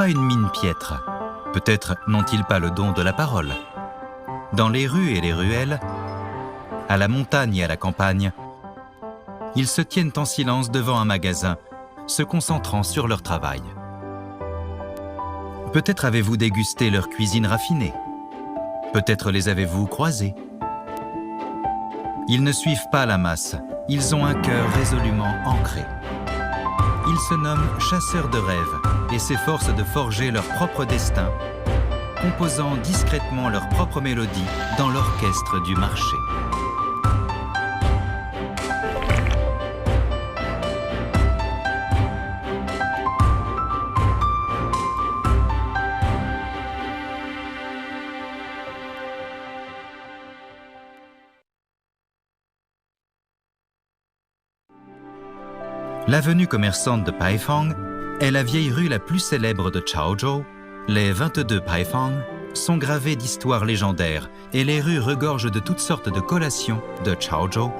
pas une mine piètre. Peut-être n'ont-ils pas le don de la parole. Dans les rues et les ruelles, à la montagne et à la campagne, ils se tiennent en silence devant un magasin, se concentrant sur leur travail. Peut-être avez-vous dégusté leur cuisine raffinée. Peut-être les avez-vous croisés. Ils ne suivent pas la masse, ils ont un cœur résolument ancré. Ils se nomment chasseurs de rêves et s'efforcent de forger leur propre destin, composant discrètement leur propre mélodie dans l'orchestre du marché. L'avenue commerçante de Paifang est la vieille rue la plus célèbre de Chaozhou. Les 22 Paifang sont gravés d'histoires légendaires et les rues regorgent de toutes sortes de collations de Chaozhou.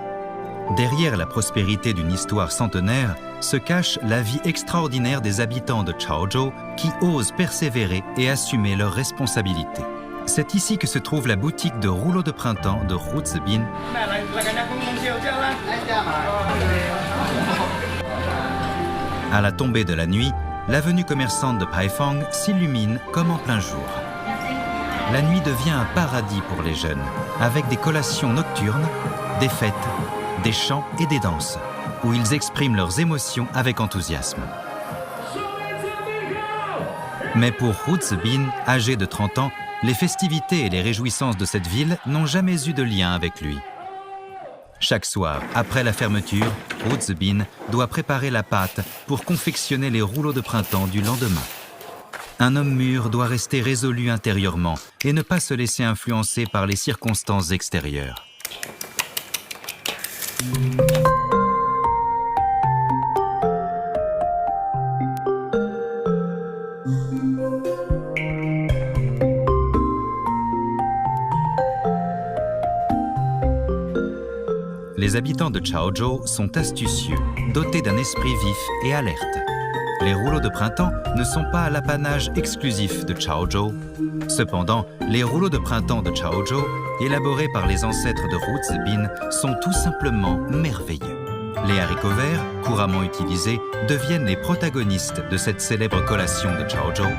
Derrière la prospérité d'une histoire centenaire se cache la vie extraordinaire des habitants de Chaozhou qui osent persévérer et assumer leurs responsabilités. C'est ici que se trouve la boutique de rouleaux de printemps de Hu Zibin. À la tombée de la nuit, l'avenue commerçante de Paifang s'illumine comme en plein jour. La nuit devient un paradis pour les jeunes, avec des collations nocturnes, des fêtes, des chants et des danses, où ils expriment leurs émotions avec enthousiasme. Mais pour Hu Zibin, âgé de 30 ans, les festivités et les réjouissances de cette ville n'ont jamais eu de lien avec lui. Chaque soir, après la fermeture, Hu Zibin doit préparer la pâte pour confectionner les rouleaux de printemps du lendemain. Un homme mûr doit rester résolu intérieurement et ne pas se laisser influencer par les circonstances extérieures. Les habitants de Chaozhou sont astucieux, dotés d'un esprit vif et alerte. Les rouleaux de printemps ne sont pas l'apanage exclusif de Chaozhou. Cependant, les rouleaux de printemps de Chaozhou, élaborés par les ancêtres de Hu Zibin, sont tout simplement merveilleux. Les haricots verts, couramment utilisés, deviennent les protagonistes de cette célèbre collation de Chaozhou.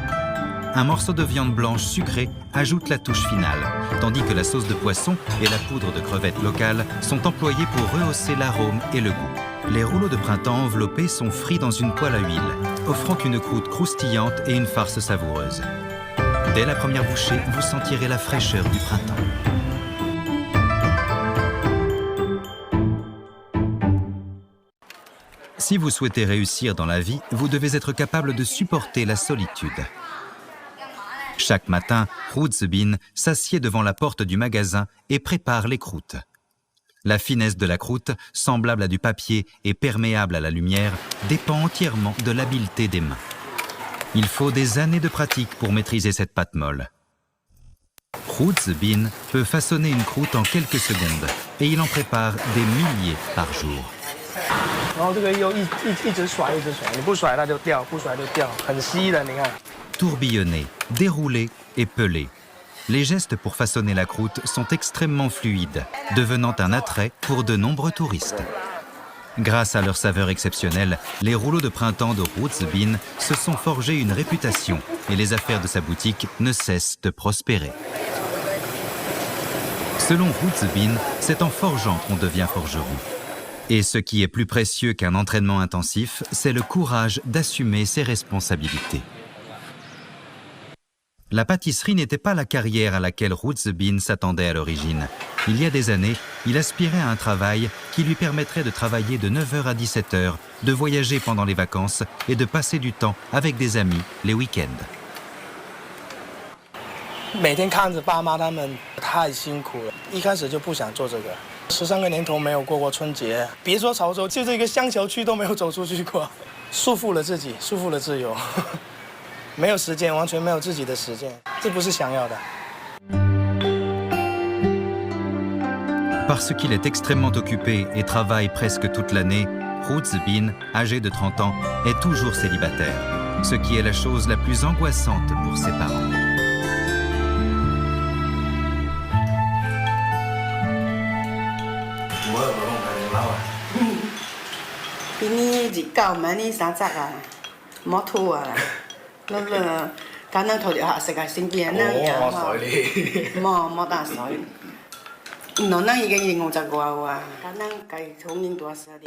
Un morceau de viande blanche sucrée ajoute la touche finale, tandis que la sauce de poisson et la poudre de crevettes locales sont employées pour rehausser l'arôme et le goût. Les rouleaux de printemps enveloppés sont frits dans une poêle à huile, offrant une croûte croustillante et une farce savoureuse. Dès la première bouchée, vous sentirez la fraîcheur du printemps. Si vous souhaitez réussir dans la vie, vous devez être capable de supporter la solitude. Chaque matin, Hu Zibin s'assied devant la porte du magasin et prépare les croûtes. La finesse de la croûte, semblable à du papier et perméable à la lumière, dépend entièrement de l'habileté des mains. Il faut des années de pratique pour maîtriser cette pâte molle. Hu Zibin peut façonner une croûte en quelques secondes et il en prépare des milliers par jour. Tourbillonner, dérouler et peler. Les gestes pour façonner la croûte sont extrêmement fluides, devenant un attrait pour de nombreux touristes. Grâce à leur saveur exceptionnelle, les rouleaux de printemps de Hu Zibin se sont forgés une réputation et les affaires de sa boutique ne cessent de prospérer. Selon Hu Zibin, c'est en forgeant qu'on devient forgeron. Et ce qui est plus précieux qu'un entraînement intensif, c'est le courage d'assumer ses responsabilités. La pâtisserie n'était pas la carrière à laquelle Hu Zibin s'attendait à l'origine. Il y a des années, il aspirait à un travail qui lui permettrait de travailler de 9h à 17h, de voyager pendant les vacances et de passer du temps avec des amis les week-ends. 每天看着爸妈他们太辛苦了，一开始就不想做这个。13个年头没有过过春节，别说潮州，就这个香桥区都没有走出去过，束缚了自己，束缚了自由，没有时间，完全没有自己的时间，这不是想要的。 Parce qu'il est extrêmement occupé et travaille presque toute l'année, Hu Zibin, âgé de 30 ans, est toujours célibataire. ce qui est la chose la plus angoissante pour ses parents.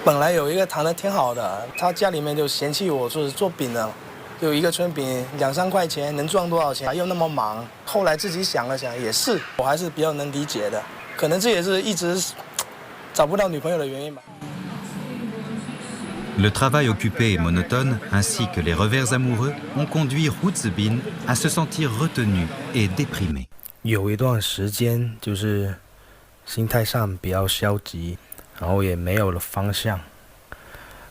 本来有一个谈得挺好的，他家里面就嫌弃我就是做饼的，有一个春饼2-3块钱能赚多少钱，又那么忙。后来自己想了想，也是，我还是比较能理解的。可能这也是一直找不到女朋友的原因吧。Le travail occupé et monotone, ainsi que les revers amoureux, ont conduit Hu Zibin à se sentir retenu et déprimé. 有一段时间就是心态上比较消极，然后也没有了方向，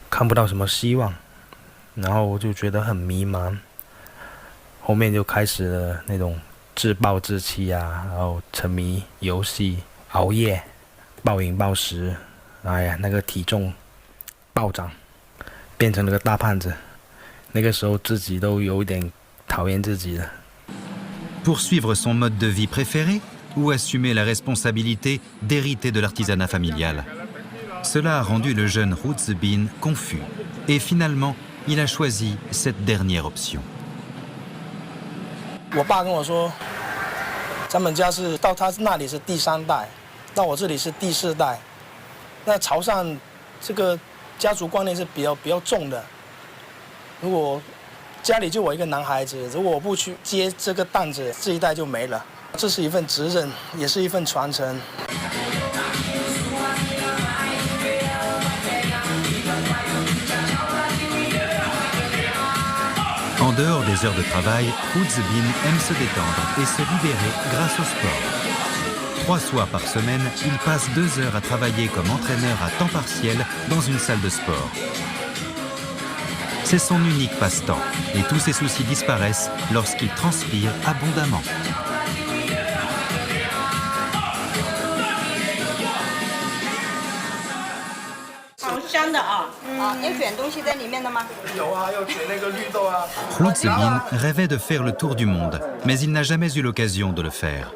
看不到什么希望，然后我就觉得很迷茫。后面就开始了那种自暴自弃啊，然后沉迷游戏、熬夜、暴饮暴食，哎呀，那个体重暴涨。变成了个大胖子，那个时候自己都有一点讨厌自己了。Poursuivre son mode de vie préféré ou assumer la responsabilité d'hériter de l'artisanat familial? Cela a rendu le jeune Hu Zibin confus et finalement, il a choisi cette dernière option. 我爸跟我说，咱们家是到他那里是第3代，到我这里是第4代。那潮汕这个家族观念是比较重的。如果家里就我一个男孩子，如果我不去接这个担子，这一代就没了。这是一份责任，也是一份传承。En dehors des heures de travail, Hu Zibin aime se détendre et se libérer grâce au sport. 3 soirs par semaine, il passe 2 heures à travailler comme entraîneur à temps partiel dans une salle de sport. C'est son unique passe-temps et tous ses soucis disparaissent lorsqu'il transpire abondamment. Hu Zibin rêvait de faire le tour du monde, mais il n'a jamais eu l'occasion de le faire.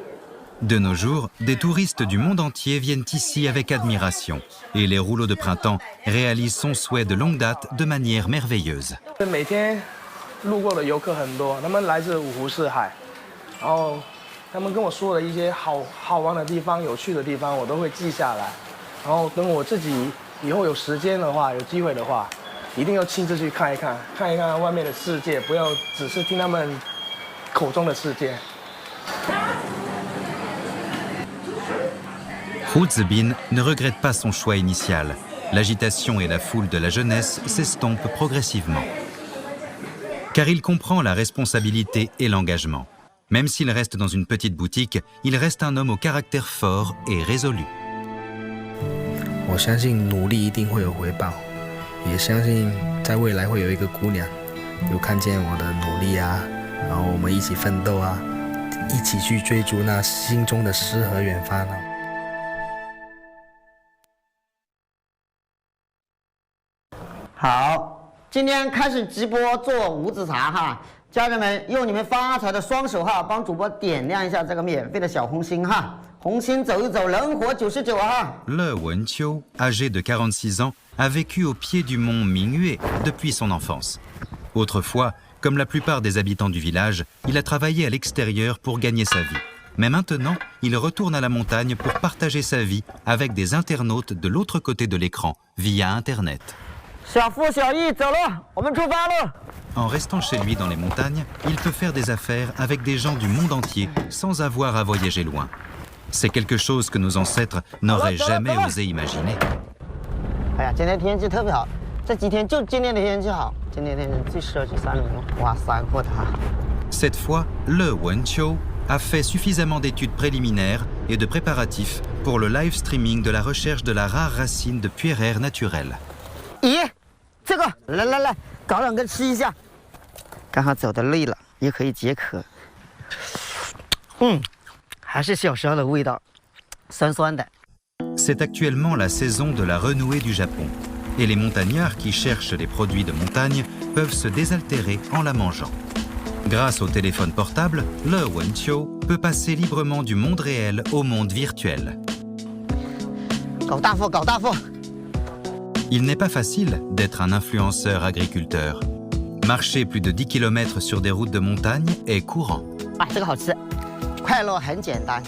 De nos jours, des touristes du monde entier viennent ici avec admiration et les rouleaux de printemps réalisent son souhait de longue date de manière merveilleuse. 每天路过的游客很多，他们来自五湖四海，然后他们跟我说的一些好玩的地方、有趣的地方，我都会记下来。然后等我自己以后有时间的话、有机会的话，一定要亲自去看一看外面的世界，不要只是听他们口中的世界。Hu Zibin ne regrette pas son choix initial. L'agitation et la foule de la jeunesse s'estompent progressivement. Car il comprend la responsabilité et l'engagement. Même s'il reste dans une petite boutique, il reste un homme au caractère fort et résolu. 我相信努力一定会有回报，也相信在未来会有一个姑娘，有看见我的努力啊，然后我们一起奋斗啊，一起去追逐那心中的诗和远方啊。好，今天开始直播做无籽茶哈，家人们用你们发财的双手哈，帮主播点亮一下这个免费的小红心哈，红心走一走，人活99啊。Le Wenqiu, âgé de 46 ans, a vécu au pied du mont Mingyue depuis son enfance. Autrefois, comme la plupart des habitants du village, il a travaillé à l'extérieur pour gagner sa vie. Mais maintenant, il retourne à la montagne pour partager sa vie avec des internautes de l'autre côté de l'écran, via Internet. 小付小易走了，我们出发了。 En restant chez lui dans les montagnes, il peut faire des affaires avec des gens du monde entier sans avoir à voyager loin. C'est quelque chose que nos ancêtres n'auraient jamais osé imaginer. 哎呀，今天天气特别好，这几天就今天的天气好，今天天气最适合去山里了。哇，山阔大。 Cette fois, le Wenqiu a fait suffisamment d'études préliminaires et de préparatifs pour le live streaming de la recherche de la rare racine de puéraire naturelle. 咦，这个来，搞两个吃一下。刚好走的累了，也可以解渴。还是小时候的味道，酸酸的。 C'est actuellement la saison de la renouée du Japon. Et les montagnards qui cherchent les produits de montagne peuvent se désaltérer en la mangeant. Grâce au téléphone portable, Le Wenqiu peut passer librement du monde réel au monde virtuel. 搞大富，搞大富！ Il n'est pas facile d'être un influenceur agriculteur. Marcher plus de 10 km sur des routes de montagne est courant. 啊，这个好吃，快乐很简单，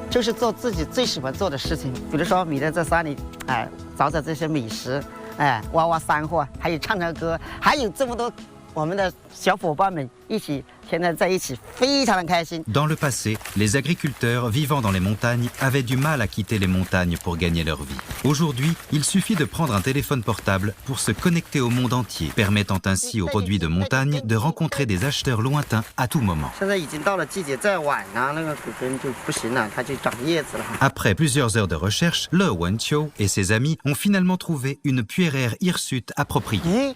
就是做自己最喜欢做的事情。比如说，每天在山里，哎，找找这些美食，哎，挖挖山货，还有唱唱歌，还有这么多我们的小伙伴们一起天天在一起，非常的开心。 Dans le passé, les agriculteurs vivant dans les montagnes avaient du mal à quitter les montagnes pour gagner leur vie. Aujourd'hui, il suffit de prendre un téléphone portable pour se connecter au monde entier, permettant ainsi aux produits de montagne de rencontrer des acheteurs lointains à tout moment. 现在已经到了季节，再晚呢，那个葛根就不行了，它就长叶子了。 Après plusieurs heures de recherche, Le Wenqiu et ses amis ont finalement trouvé une puéraire hirsute appropriée. 咦，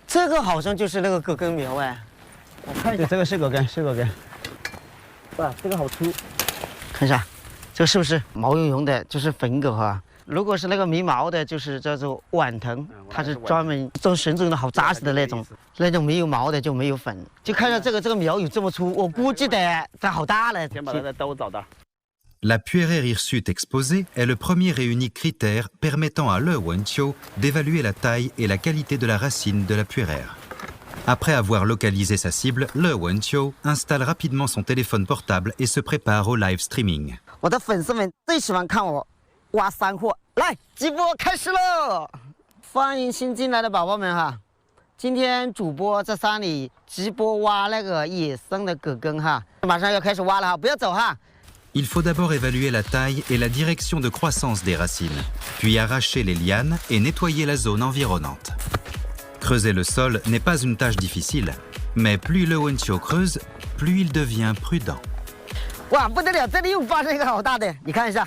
这个好像就是那个葛根苗哎，我看一下，这个是葛根，是葛根。哇，这个好粗，看一下，这个是不是毛茸茸的，就是粉葛哈？如果是那个没毛的，就是叫做晚藤，它是专门种纯种的好扎实的那种，那种没有毛的就没有粉。就看到这个苗有这么粗，我估计得它好大了。先把它的兜找到。 La puéraire hirsute exposée est le premier et unique critère permettant à Le Wenqiu d'évaluer la taille et la qualité de la racine de la puéraire. Après avoir localisé sa cible, Le Wenqiu installe rapidement son téléphone portable et se prépare au live streaming. 我的粉丝们最喜欢看我挖山货，来，直播开始喽！欢迎新进来的宝宝们哈，今天主播在山里直播挖那个野生的葛根哈，马上要开始挖了哈，不要走哈。 Il faut d'abord évaluer la taille et la direction de croissance des racines, puis arracher les lianes et nettoyer la zone environnante. Creuser le sol n'est pas une tâche difficile, mais plus Le Wenqiu creuse, plus il devient prudent. 哇，不得了，这里又发现一个好大的，你看一下，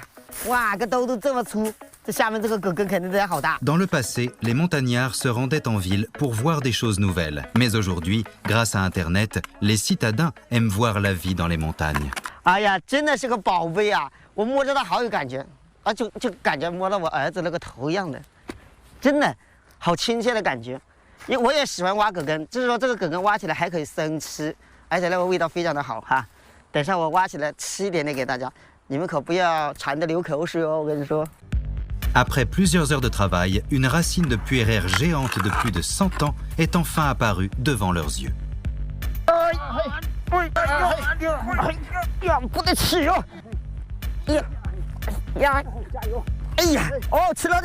哇，个兜都这么粗，这下面这个葛根肯定得好大。 Dans le passé, les montagnards se rendaient en ville pour voir des choses nouvelles. Mais aujourd'hui, grâce à Internet, les citadins aiment voir la vie dans les montagnes. 哎呀，真的是个宝贝啊！我摸着它好有感觉，啊，就感觉摸到我儿子那个头一样的，真的好亲切的感觉。因为我也喜欢挖葛根，就是说这个葛根挖起来还可以生吃，而且那个味道非常的好哈。等下我挖起来吃一点点给大家，你们可不要馋得流口水哦，我跟你说。 Après plusieurs heures de travail, une racine de puéraire géante de plus de 100 ans est enfin apparue devant leurs yeux. 呀，不得吃哟！呀呀，哎呀，哦，吃了，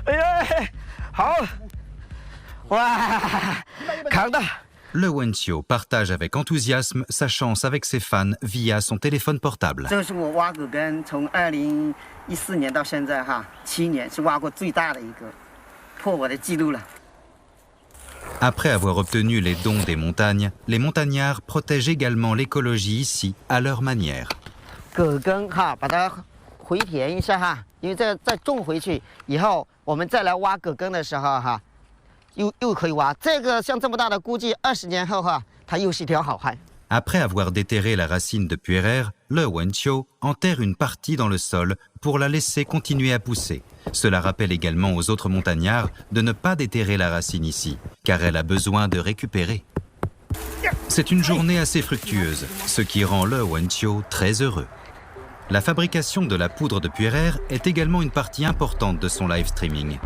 哎呀，好，哇，扛的。 Le Wenqiu partage avec enthousiasme sa chance avec ses fans via son téléphone portable. 这是我挖葛根从2014年到现在哈，7年是挖过最大的一个，破我的记录了。 Après avoir obtenu les dons des montagnes, les montagnards protègent également l'écologie ici à leur manière. 葛根哈，把它回填一下哈，因为这再种回去以后，我们再来挖葛根的时候哈，又可以挖。这个像这么大的，估计20年后哈，它又是一条好汉。 Après avoir déterré la racine de puéraire, Le Wenqiu enterre une partie dans le sol pour la laisser continuer à pousser. Cela rappelle également aux autres montagnards de ne pas déterrer la racine ici, car elle a besoin de récupérer. C'est une journée assez fructueuse, ce qui rend Le Wenqiu très heureux. La fabrication de la poudre de puéraire est également une partie importante de son live streaming.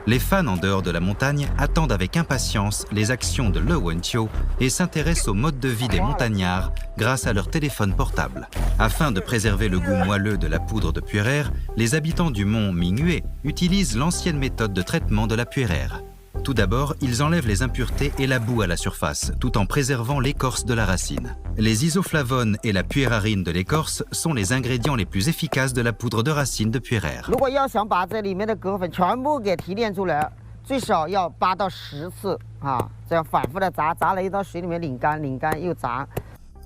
Les fans en dehors de la montagne attendent avec impatience les actions de Le Wenqiu et s'intéressent au mode de vie des montagnards grâce à leur téléphone portable. Afin de préserver le goût moelleux de la poudre de puéraire, les habitants du mont Mingyue utilisent l'ancienne méthode de traitement de la puéraire. Tout d'abord, ils enlèvent les impuretés et la boue à la surface, tout en préservant l'écorce de la racine. Les isoflavones et la puérarine de l'écorce sont les ingrédients les plus efficaces de la poudre de racine de puéraire. 如果要想把这里面的葛粉全部给提炼出来，最少要8到10次啊，这样反复的砸，砸了一到水里面拧干，拧干又砸。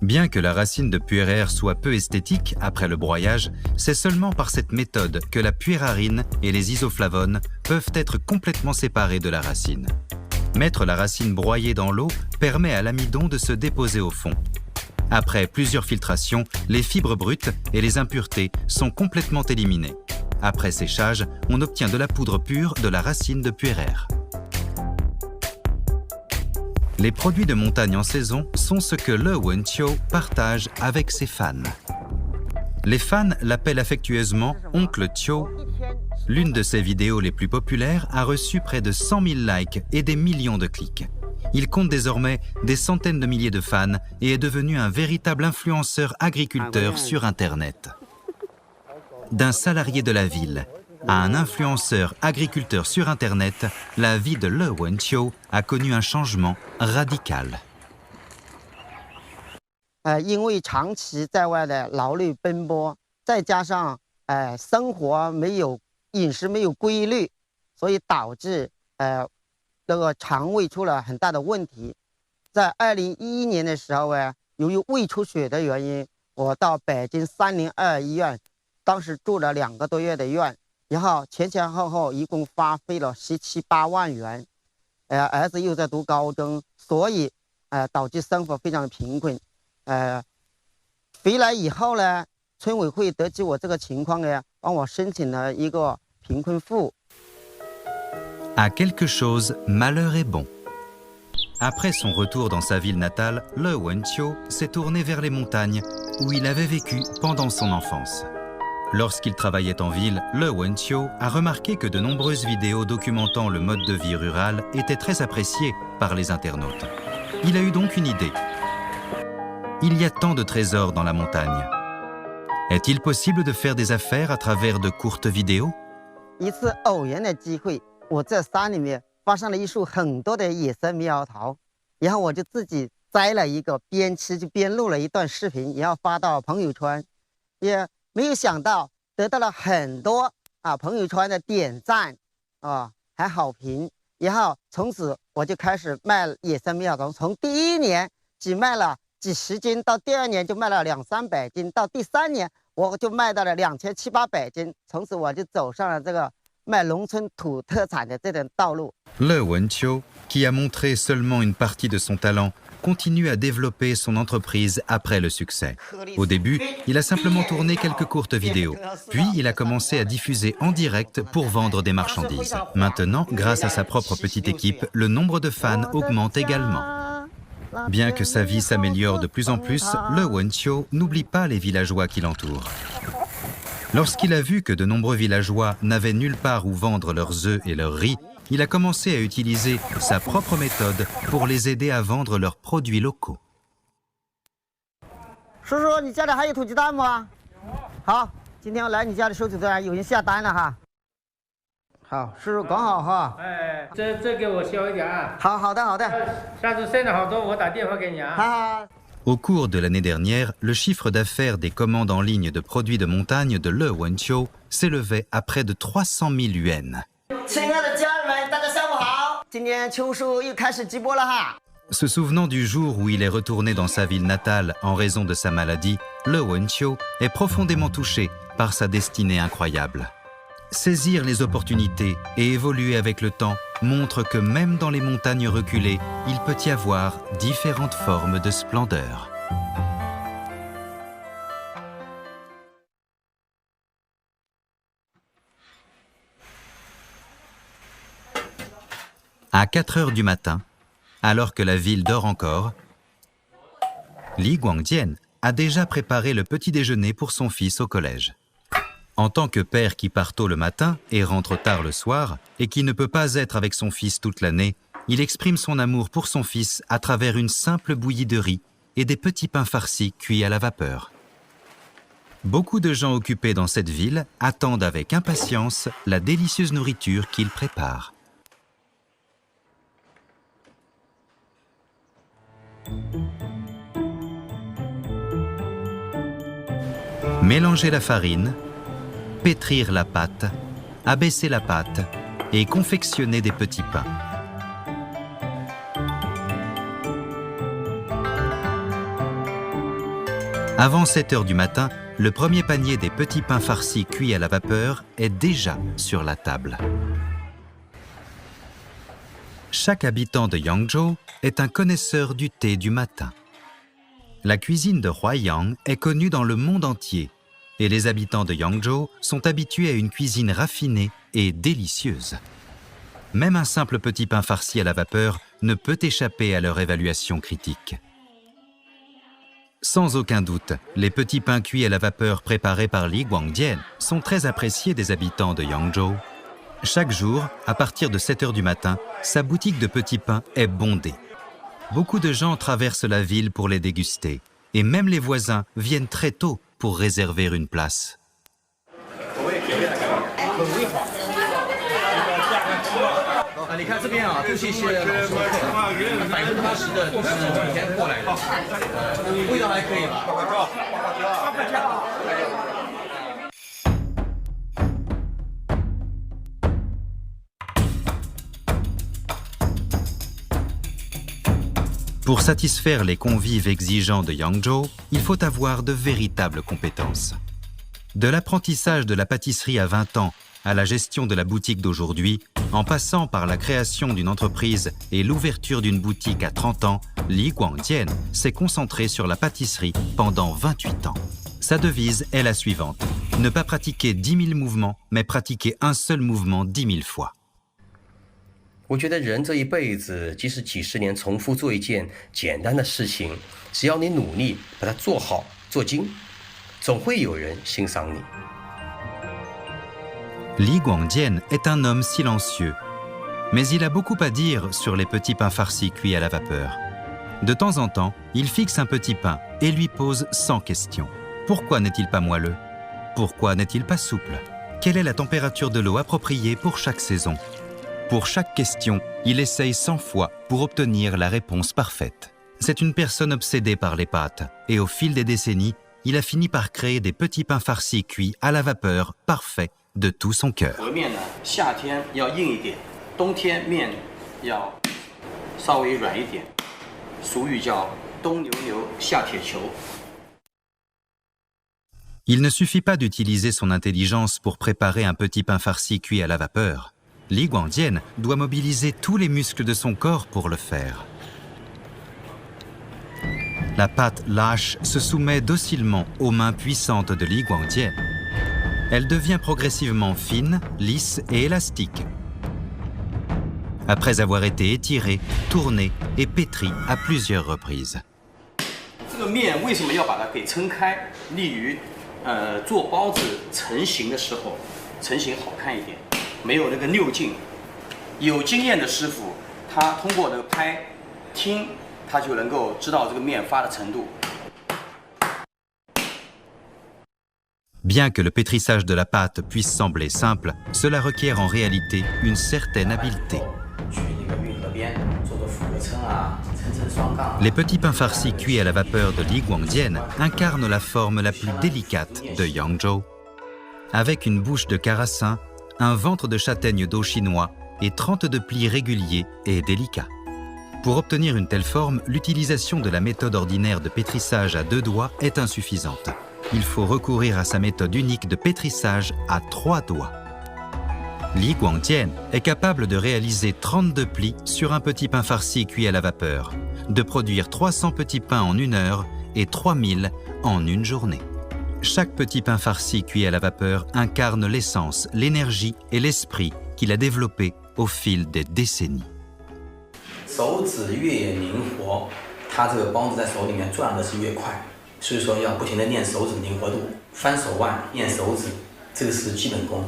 Bien que la racine de puéraire soit peu esthétique après le broyage, c'est seulement par cette méthode que la puérarine et les isoflavones peuvent être complètement séparés de la racine. Mettre la racine broyée dans l'eau permet à l'amidon de se déposer au fond. Après plusieurs filtrations, les fibres brutes et les impuretés sont complètement éliminées. Après séchage, on obtient de la poudre pure de la racine de puéraire. Les produits de montagne en saison sont ce que Le Wenqiu partage avec ses fans. Les fans l'appellent affectueusement Oncle Qiu. L'une de ses vidéos les plus populaires a reçu près de 100 000 likes et des millions de clics. Il compte désormais des centaines de milliers de fans et est devenu un véritable influenceur agriculteur sur Internet. D'un salarié de la ville à un influenceur agriculteur sur Internet, la vie de Le Wenqiu a connu un changement radical. 因为长期在外的劳累奔波，再加上生活没有饮食没有规律，所以导致这个肠胃出了很大的问题。在2011年的时候由于胃出血的原因，我到北京302医院，当时住了2个多月的院，然后前前后后一共花费了17、18万元。儿子又在读高中，所以导致生活非常的贫困。回来以后呢，村委会得知我这个情况帮我申请了一个贫困户。À quelque chose, malheur est bon. Après son retour dans sa ville natale, Le Wenqiu s'est tourné vers les montagnes où il avait vécu pendant son enfance. Lorsqu'il travaillait en ville, Le Wenqiu a remarqué que de nombreuses vidéos documentant le mode de vie rural étaient très appréciées par les internautes. Il a eu donc une idée. Il y a tant de trésors dans la montagne. Est-il possible de faire des affaires à travers de courtes vidéos? 一次偶然的机会，我在山里面发现了一束很多的野生猕猴桃，然后我就自己摘了一个，边吃就边录了一段视频，然后发到朋友圈，也没有想到得到了很多朋友圈的点赞还好评，然后从此我就开始卖野生猕猴桃，从第1年只卖了几十斤，到第2年就卖了200-300斤，到第3年我就卖到了2700-800斤，从此我就走上了这个卖农村土特产的这条道路。Le Wenqiu, qui a montré seulement une partie de son talent, continue à développer son entreprise après le succès. Au début, il a simplement tourné quelques courtes vidéos, puis il a commencé à diffuser en direct pour vendre des marchandises. Maintenant, grâce à sa propre petite équipe, le nombre de fans augmente également. Bien que sa vie s'améliore de plus en plus, Le Wenqiu n'oublie pas les villageois qui l'entourent. Lorsqu'il a vu que de nombreux villageois n'avaient nulle part où vendre leurs œufs et leurs riz, il a commencé à utiliser sa propre méthode pour les aider à vendre leurs produits locaux. 叔叔，你家里还有土鸡蛋吗？好，今天我来你家里收土蛋，有人下单了哈。好，叔叔管好哈。这给我削一点啊。好的。下次剩了好多，我打电话给你啊。好。Au cours de l'année dernière, le chiffre d'affaires des commandes en ligne de produits de montagne de Le Wenqiu s'élevait à près de 300 000 yuan. 亲爱的家人们，大家下午好！今天秋叔又开始直播了哈。Se souvenant du jour où il est retourné dans sa ville natale en raison de sa maladie, Le Wenqiu est profondément touché par sa destinée incroyable. Saisir les opportunités et évoluer avec le temps montre que même dans les montagnes reculées, il peut y avoir différentes formes de splendeur. À 4 heures du matin, alors que la ville dort encore, Li Guangjian a déjà préparé le petit déjeuner pour son fils au collège. En tant que père qui part tôt le matin et rentre tard le soir, et qui ne peut pas être avec son fils toute l'année, il exprime son amour pour son fils à travers une simple bouillie de riz et des petits pains farcis cuits à la vapeur. Beaucoup de gens occupés dans cette ville attendent avec impatience la délicieuse nourriture qu'il prépare. Mélanger la farine, pétrir la pâte, abaisser la pâte et confectionner des petits pains. Avant 7 heures du matin, le premier panier des petits pains farcis cuits à la vapeur est déjà sur la table. Chaque habitant de Yangzhou est un connaisseur du thé du matin. La cuisine de Huaiyang est connue dans le monde entier et les habitants de Yangzhou sont habitués à une cuisine raffinée et délicieuse. même un simple petit pain farci à la vapeur ne peut échapper à leur évaluation critique. Sans aucun doute, les petits pains cuits à la vapeur préparés par Li Guangdian sont très appréciés des habitants de Yangzhou. Chaque jour, à partir de 7 heures du matin, sa boutique de petits pains est bondée. Beaucoup de gens traversent la ville pour les déguster, et même les voisins viennent très tôt pour réserver une place. Pour satisfaire les convives exigeants de Yangzhou, il faut avoir de véritables compétences. De l'apprentissage de la pâtisserie à 20 ans à la gestion de la boutique d'aujourd'hui, en passant par la création d'une entreprise et l'ouverture d'une boutique à 30 ans, Li Guangdian s'est concentré sur la pâtisserie pendant 28 ans. Sa devise est la suivante: ne pas pratiquer 10 000 mouvements, mais pratiquer un seul mouvement 10 000 fois. 我觉得人这一辈子，即使几十年重复做一件简单的事情，只要你努力把它做好做精，总会有人欣赏你。 Li Guangdian est un homme silencieux, mais il a beaucoup à dire sur les petits pains farcis cuits à la vapeur. De temps en temps, il fixe un petit pain et lui pose 100 questions. Pourquoi n'est-il pas moelleux? Pourquoi n'est-il pas souple? Quelle est la température de l'eau appropriée pour chaque saison? Pour chaque question, il essaye 100 fois pour obtenir la réponse parfaite. C'est une personne obsédée par les pâtes, et au fil des décennies, il a fini par créer des petits pains farcis cuits à la vapeur parfaits de tout son cœur. Il ne suffit pas d'utiliser son intelligence pour préparer un petit pain farci cuit à la vapeur. Li Guangdian doit mobiliser tous les muscles de son corps pour le faire. La pâte lâche se soumet docilement aux mains puissantes de Li Guangdian. Elle devient progressivement fine, lisse et élastique. Après avoir été étirée, tournée et pétrie à plusieurs reprises. 这个面为什么要把它给撑开？利于做包子成型的时候，成型好看一点，没有那个拗劲。有经验的师傅，他通过那个拍、听，他就能够知道这个面发的程度。 Bien que le pétrissage de la pâte puisse sembler simple, cela requiert en réalité une certaine habileté. Les petits pains farcis cuits à la vapeur de Li Guangdian incarnent la forme la plus délicate de Yangzhou. Avec une bouche de carassin, un ventre de châtaigne d'eau chinois et 32 plis réguliers et délicats. Pour obtenir une telle forme, l'utilisation de la méthode ordinaire de pétrissage à 2 doigts est insuffisante. Il faut recourir à sa méthode unique de pétrissage à 3 doigts. Li Guangdian est capable de réaliser 32 plis sur un petit pain farci cuit à la vapeur, de produire 300 petits pains en 1 heure et 3000 en 1 journée. Chaque petit pain farci cuit à la vapeur incarne l'essence, l'énergie et l'esprit qu'il a développé au fil des décennies. 手指越灵活，它这个包子在手里面转的是越快。 所以说要不停地练手指灵活度，翻手腕、练手指，这个是基本功。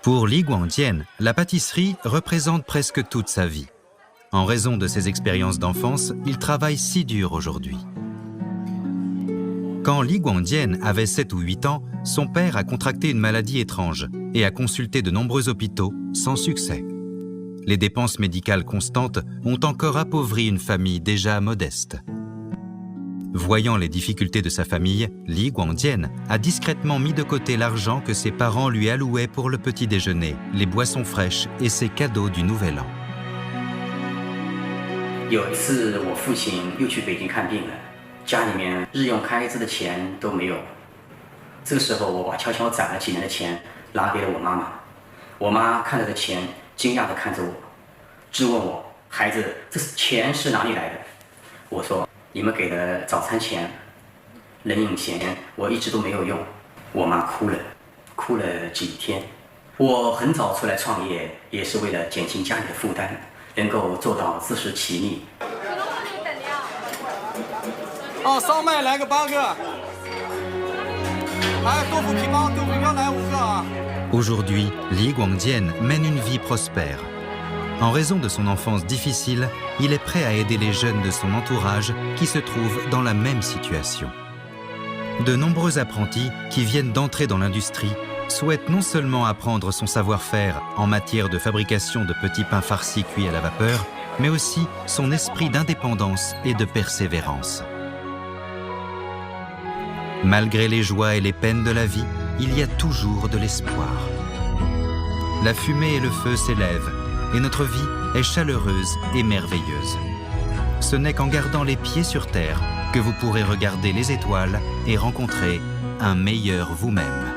Pour Li Guangdian, la pâtisserie représente presque toute sa vie. En raison de ses expériences d'enfance, il travaille si dur aujourd'hui. Quand Li Guangdian avait 7 ou 8 ans, son père a contracté une maladie étrange et a consulté de nombreux hôpitaux sans succès. Les dépenses médicales constantes ont encore appauvri une famille déjà modeste. Voyant les difficultés de sa famille, Li Guangdian a discrètement mis de côté l'argent que ses parents lui allouaient pour le petit déjeuner, les boissons fraîches et ses cadeaux du Nouvel An. 有一次，我父亲又去北京看病了，家里面日用开支的钱都没有。这个时候，我把悄悄攒了几年的钱拿给了我妈妈。我妈看着这钱，惊讶地看着我，质问我：“孩子，这钱是哪里来的？”我说： 你们给的早餐钱、冷饮钱，我一直都没有用。我妈哭了，哭了几天。我很早出来创业，也是为了减轻家里的负担，能够做到自食其力。哦，烧麦来个8个，来豆腐皮包来5个啊。Aujourd'hui, Li Guangdian mène une vie prospère. En raison de son enfance difficile, il est prêt à aider les jeunes de son entourage qui se trouvent dans la même situation. De nombreux apprentis qui viennent d'entrer dans l'industrie souhaitent non seulement apprendre son savoir-faire en matière de fabrication de petits pains farcis cuits à la vapeur, mais aussi son esprit d'indépendance et de persévérance. Malgré les joies et les peines de la vie, il y a toujours de l'espoir. La fumée et le feu s'élèvent, et notre vie est chaleureuse et merveilleuse. Ce n'est qu'en gardant les pieds sur terre que vous pourrez regarder les étoiles et rencontrer un meilleur vous-même.